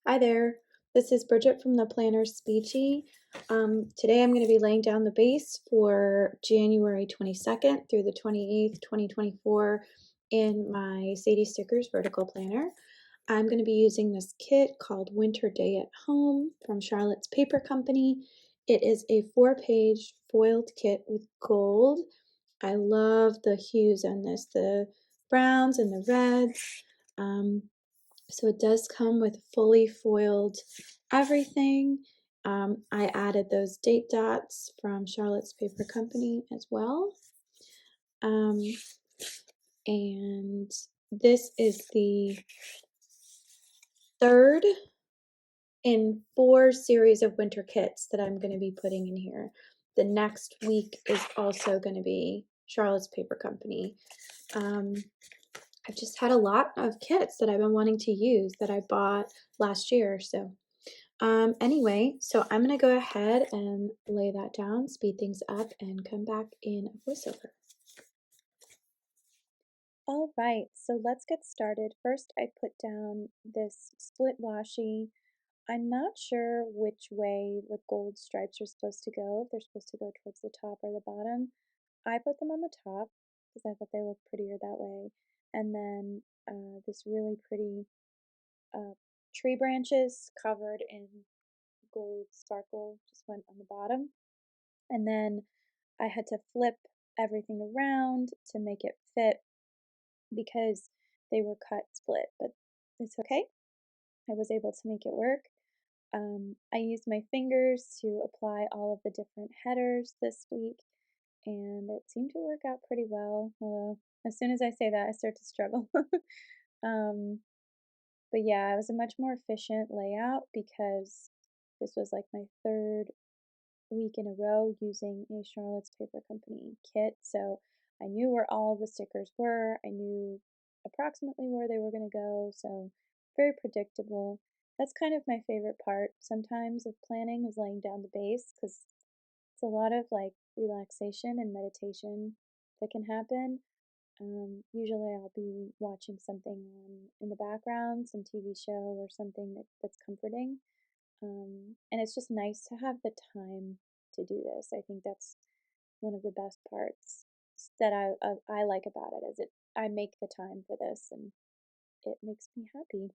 Hi there, this is Bridget from the PlannerSpeechie. Today I'm going to be laying down the base for January 22nd through the 28th, 2024 in my Sadie Stickers vertical planner. I'm going to be using this kit called Winter Day at Home from Charlotte's Paper Company. It is a 4-page foiled kit with gold. I love the hues on this, the browns and the reds. So it does come with fully foiled everything. I added those date dots from Charlotte's Paper Company as well. And this is the third in 4 series of winter kits that I'm going to be putting in here. The next week is also going to be Charlotte's Paper Company. I've just had a lot of kits that I've been wanting to use that I bought last year. So anyway, so I'm going to go ahead and lay that down, speed things up, and come back in a voiceover. All right, so let's get started. First, I put down this split washi. I'm not sure which way the gold stripes are supposed to go, if they're supposed to go towards the top or the bottom. I put them on the top because I thought they looked prettier that way. And then this really pretty tree branches covered in gold sparkle just went on the bottom. And then I had to flip everything around to make it fit because they were cut split, but it's okay. I was able to make it work. I used my fingers to apply all of the different headers this week, and it seemed to work out pretty well, although as soon as I say that, I start to struggle. But yeah, it was a much more efficient layout because this was like my third week in a row using a Charlotte's Paper Company kit, so I knew where all the stickers were. I knew approximately where they were going to go, so very predictable. That's kind of my favorite part sometimes of planning, is laying down the base, because it's a lot of like relaxation and meditation that can happen. Usually I'll be watching something in the background, some TV show or something that's comforting. And it's just nice to have the time to do this. I think that's one of the best parts that I like about it, is I make the time for this and it makes me happy.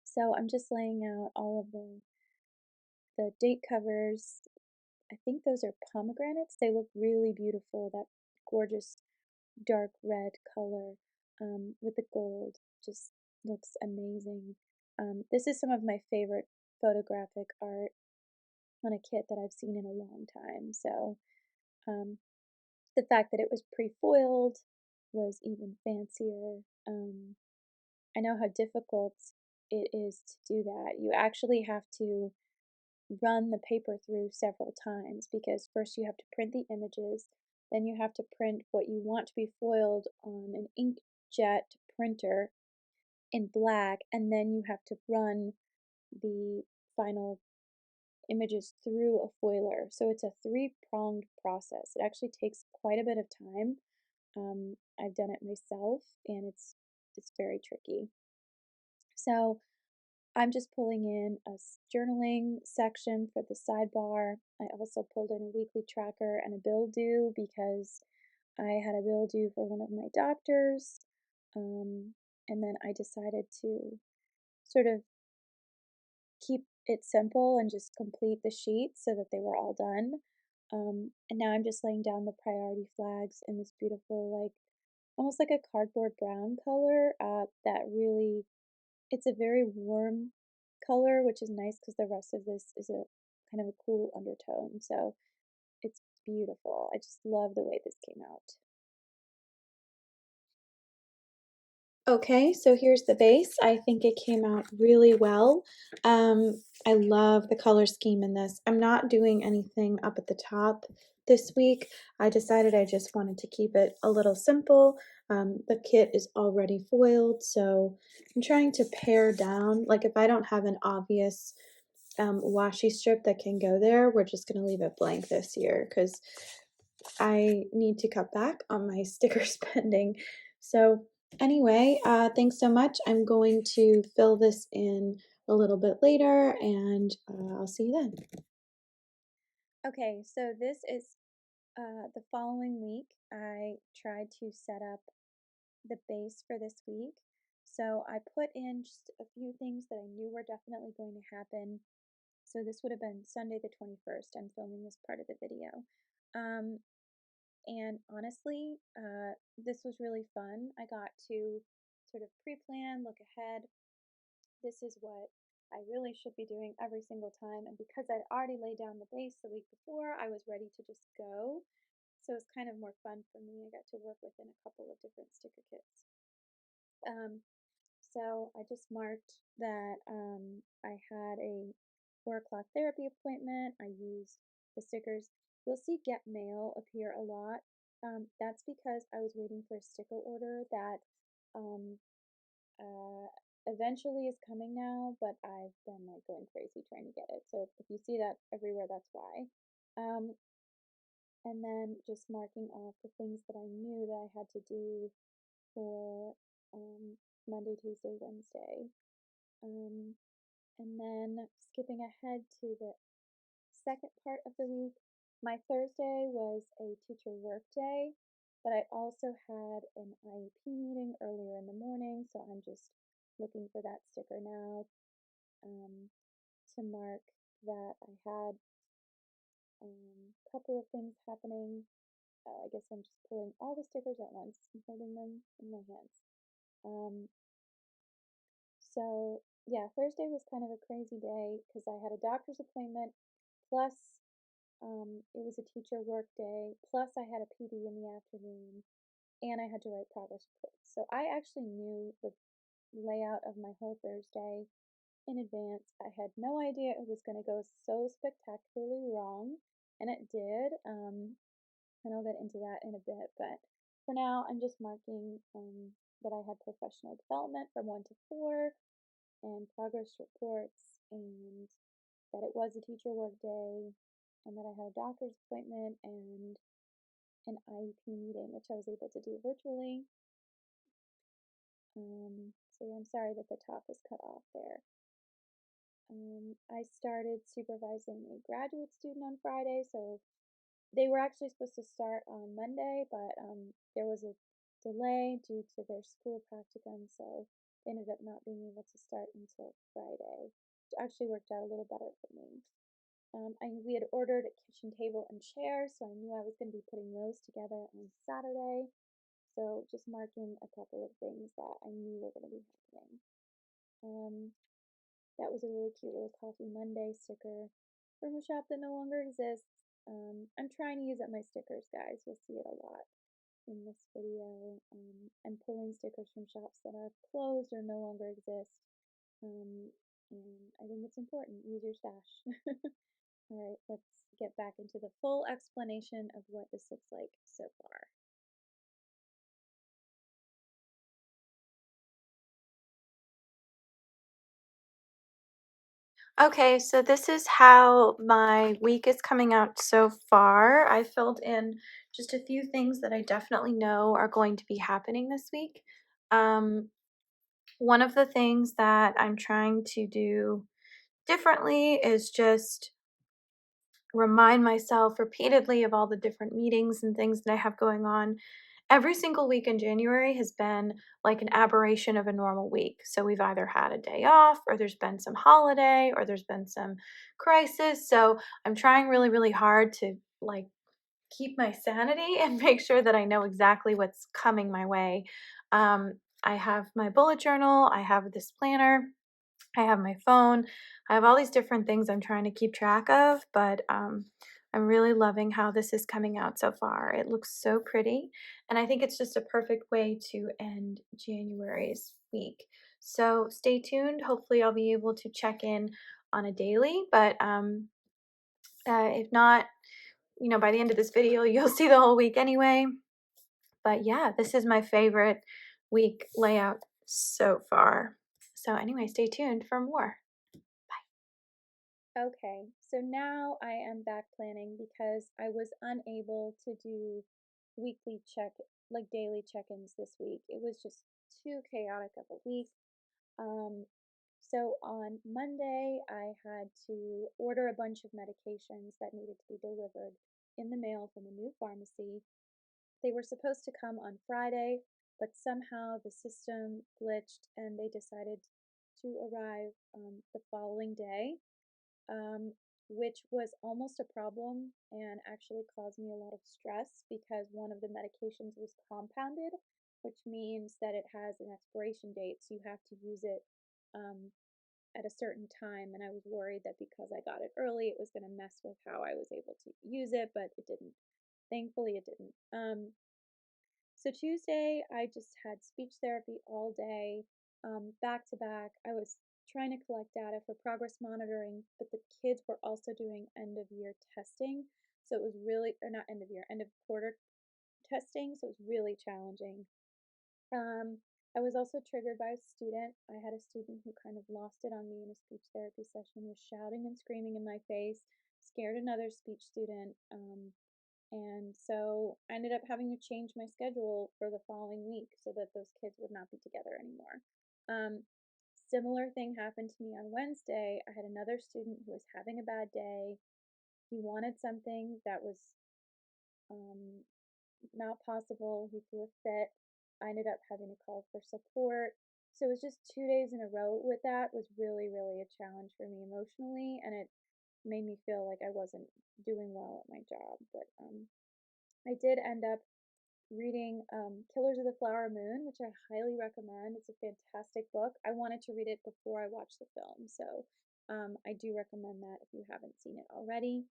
So I'm just laying out all of the date covers. I think those are pomegranates. They look really beautiful, that gorgeous dark red color with the gold just looks amazing. This is some of my favorite photographic art on a kit that I've seen in a long time. So the fact that it was pre-foiled was even fancier. I know how difficult it is to do that. You actually have to run the paper through several times, because first you have to print the images, then you have to print what you want to be foiled on an inkjet printer in black, and then you have to run the final images through a foiler. So it's a 3-pronged process. It actually takes quite a bit of time. I've done it myself, and it's very tricky. So I'm just pulling in a journaling section for the sidebar. I also pulled in a weekly tracker and a bill due because I had a bill due for one of my doctors. And then I decided to sort of keep it simple and just complete the sheets so that they were all done. And now I'm just laying down the priority flags in this beautiful, like almost like a cardboard brown color that really, it's a very warm color, which is nice because the rest of this is a kind of a cool undertone. So it's beautiful. I just love the way this came out. Okay, so here's the base. I think it came out really well. I love the color scheme in this. I'm not doing anything up at the top this week. I decided I just wanted to keep it a little simple. The kit is already foiled, so I'm trying to pare down. Like if I don't have an obvious washi strip that can go there, we're just going to leave it blank this year because I need to cut back on my sticker spending. So anyway, thanks so much. I'm going to fill this in a little bit later, and I'll see you then. Okay, so this is the following week. I tried to set up the base for this week. So I put in just a few things that I knew were definitely going to happen. So this would have been Sunday the 21st. I'm filming this part of the video. Um, and honestly, this was really fun. I got to sort of pre plan, look ahead. This is what I really should be doing every single time. And because I'd already laid down the base the week before, I was ready to just go. So it's kind of more fun for me. I got to work within a couple of different sticker kits. Um, so I just marked that I had a 4 o'clock therapy appointment. I used the stickers. You'll see get mail appear a lot. That's because I was waiting for a sticker order that um, uh, eventually is coming now, but I've been like going crazy trying to get it. So if you see that everywhere, that's why. Um, and then just marking off the things that I knew that I had to do for Monday, Tuesday, Wednesday. Um, and then skipping ahead to the second part of the week, my Thursday was a teacher work day, but I also had an IEP meeting earlier in the morning, so I'm just looking for that sticker now to mark that I had a couple of things happening. I guess I'm just pulling all the stickers at once and holding them in my hands. Um, So, yeah, Thursday was kind of a crazy day because I had a doctor's appointment, plus it was a teacher work day, plus I had a PD in the afternoon, and I had to write progress reports. So I actually knew the layout of my whole Thursday in advance. I had no idea it was going to go so spectacularly wrong, and it did. And I'll get into that in a bit, but for now, I'm just marking that I had professional development from 1 to 4 and progress reports, and that it was a teacher work day, and that I had a doctor's appointment and an IEP meeting, which I was able to do virtually. So yeah, I'm sorry that the top is cut off there. I started supervising a graduate student on Friday, so they were actually supposed to start on Monday, but there was a delay due to their school practicum, so they ended up not being able to start until Friday, which actually worked out a little better for me. We had ordered a kitchen table and chair, so I knew I was going to be putting those together on Saturday. So just marking a couple of things that I knew were going to be happening. That was a really cute little Coffee Monday sticker from a shop that no longer exists. I'm trying to use up my stickers, guys. You'll see it a lot in this video. I'm pulling stickers from shops that are closed or no longer exist. And I think it's important. Use your stash. All right, let's get back into the full explanation of what this looks like so far. Okay, so this is how my week is coming out so far. I filled in just a few things that I definitely know are going to be happening this week. Um, One of the things that I'm trying to do differently is just remind myself repeatedly of all the different meetings and things that I have going on. Every single week in January has been like an aberration of a normal week. So we've either had a day off, or there's been some holiday, or there's been some crisis. So I'm trying really, really hard to like keep my sanity and make sure that I know exactly what's coming my way. I have my bullet journal, I have this planner, I have my phone. I have all these different things I'm trying to keep track of, but I'm really loving how this is coming out so far. It looks so pretty, and I think it's just a perfect way to end January's week. So stay tuned. Hopefully, I'll be able to check in on a daily, but if not, by the end of this video, you'll see the whole week anyway. But yeah, this is my favorite week layout so far. So anyway, stay tuned for more. Okay, so now I am back planning because I was unable to do daily check-ins this week. It was just too chaotic of a week. Um, So on Monday, I had to order a bunch of medications that needed to be delivered in the mail from a new pharmacy. They were supposed to come on Friday, but somehow the system glitched and they decided to arrive the following day, um, which was almost a problem and actually caused me a lot of stress because one of the medications was compounded, which means that it has an expiration date, so you have to use it um, at a certain time. And I was worried that because I got it early, it was going to mess with how I was able to use it, but it didn't. Thankfully, it didn't. So Tuesday, I just had speech therapy all day, back to back. I was trying to collect data for progress monitoring, but the kids were also doing end of year testing. So it was really, or not end of year, end of quarter testing. So it was really challenging. Um, I was also triggered by a student. I had a student who kind of lost it on me in a speech therapy session, was shouting and screaming in my face, scared another speech student. And so I ended up having to change my schedule for the following week so that those kids would not be together anymore. Um, Similar thing happened to me on Wednesday. I had another student who was having a bad day. He wanted something that was um, not possible. He threw a fit. I ended up having to call for support. So it was just 2 days in a row with that was really, really a challenge for me emotionally, and it made me feel like I wasn't doing well at my job. But I did end up reading Killers of the Flower Moon, which I highly recommend. It's a fantastic book. I wanted to read it before I watched the film, so I do recommend that if you haven't seen it already.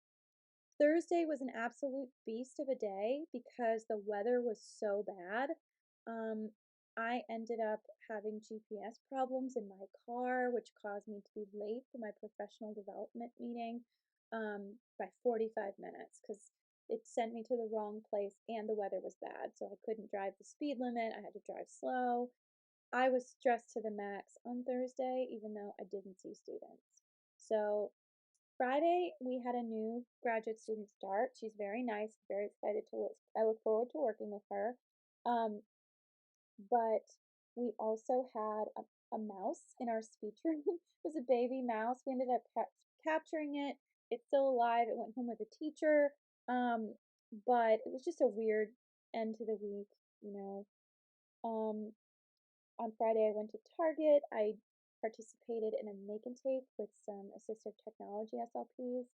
Thursday was an absolute beast of a day because the weather was so bad. Um, I ended up having GPS problems in my car, which caused me to be late for my professional development meeting by 45 minutes because it sent me to the wrong place and the weather was bad. So I couldn't drive the speed limit. I had to drive slow. I was stressed to the max on Thursday, even though I didn't see students. So Friday, we had a new graduate student start. She's very nice, very excited to look. I look forward to working with her. Um, but we also had a mouse in our speech room. It was a baby mouse. We ended up capturing it. It's still alive. It went home with a teacher. Um, but it was just a weird end to the week, you know. Um, on Friday, I went to Target. I participated in a make and take with some assistive technology SLPs.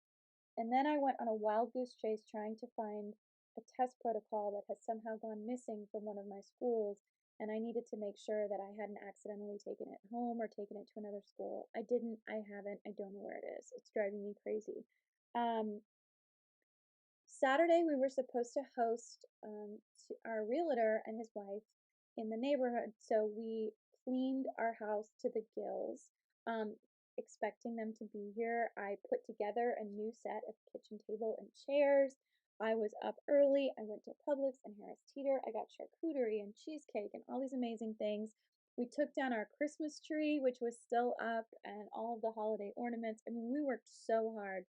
And then I went on a wild goose chase trying to find a test protocol that has somehow gone missing from one of my schools. And I needed to make sure that I hadn't accidentally taken it home or taken it to another school. I didn't, I haven't, I don't know where it is. It's driving me crazy. Um, Saturday, we were supposed to host our realtor and his wife in the neighborhood. So we cleaned our house to the gills, um, expecting them to be here. I put together a new set of kitchen table and chairs. I was up early. I went to Publix and Harris Teeter. I got charcuterie and cheesecake and all these amazing things. We took down our Christmas tree, which was still up, and all of the holiday ornaments. I mean, we worked so hard.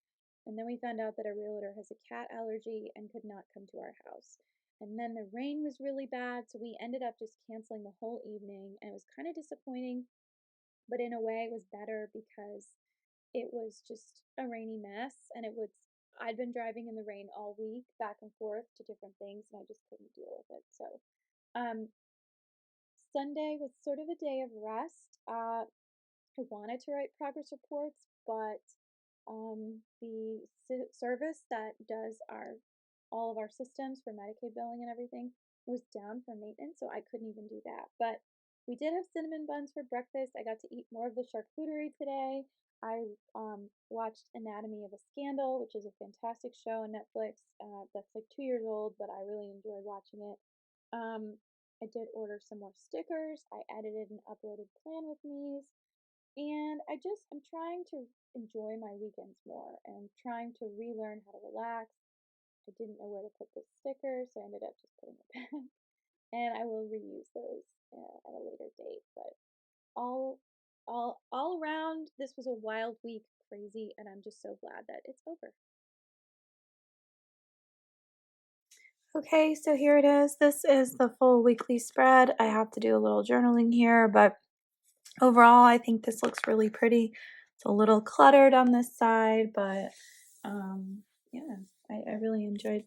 And then we found out that our realtor has a cat allergy and could not come to our house. And then the rain was really bad, so we ended up just canceling the whole evening. And it was kind of disappointing, but in a way it was better because it was just a rainy mess. And I'd been driving in the rain all week back and forth to different things, and I just couldn't deal with it. So, um, Sunday was sort of a day of rest. I wanted to write progress reports, but the service that does all of our systems for Medicaid billing and everything was down for maintenance, so I couldn't even do that. But we did have cinnamon buns for breakfast. I got to eat more of the charcuterie today. I watched Anatomy of a Scandal, which is a fantastic show on Netflix. That's like 2 years old, but I really enjoyed watching it. I did order some more stickers. I edited and uploaded Plan with me's. And I'm trying to enjoy my weekends more and I'm trying to relearn how to relax. I didn't know where to put the stickers, so I ended up just putting it back. And I will reuse those at a later date. But all, all around, this was a wild week, crazy, and I'm just so glad that it's over. Okay, so here it is. This is the full weekly spread. I have to do a little journaling here, but overall, I think this looks really pretty. It's a little cluttered on this side, but yeah, I really enjoyed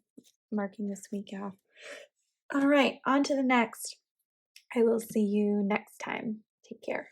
marking this week off. All right, on to the next. I will see you next time. Take care.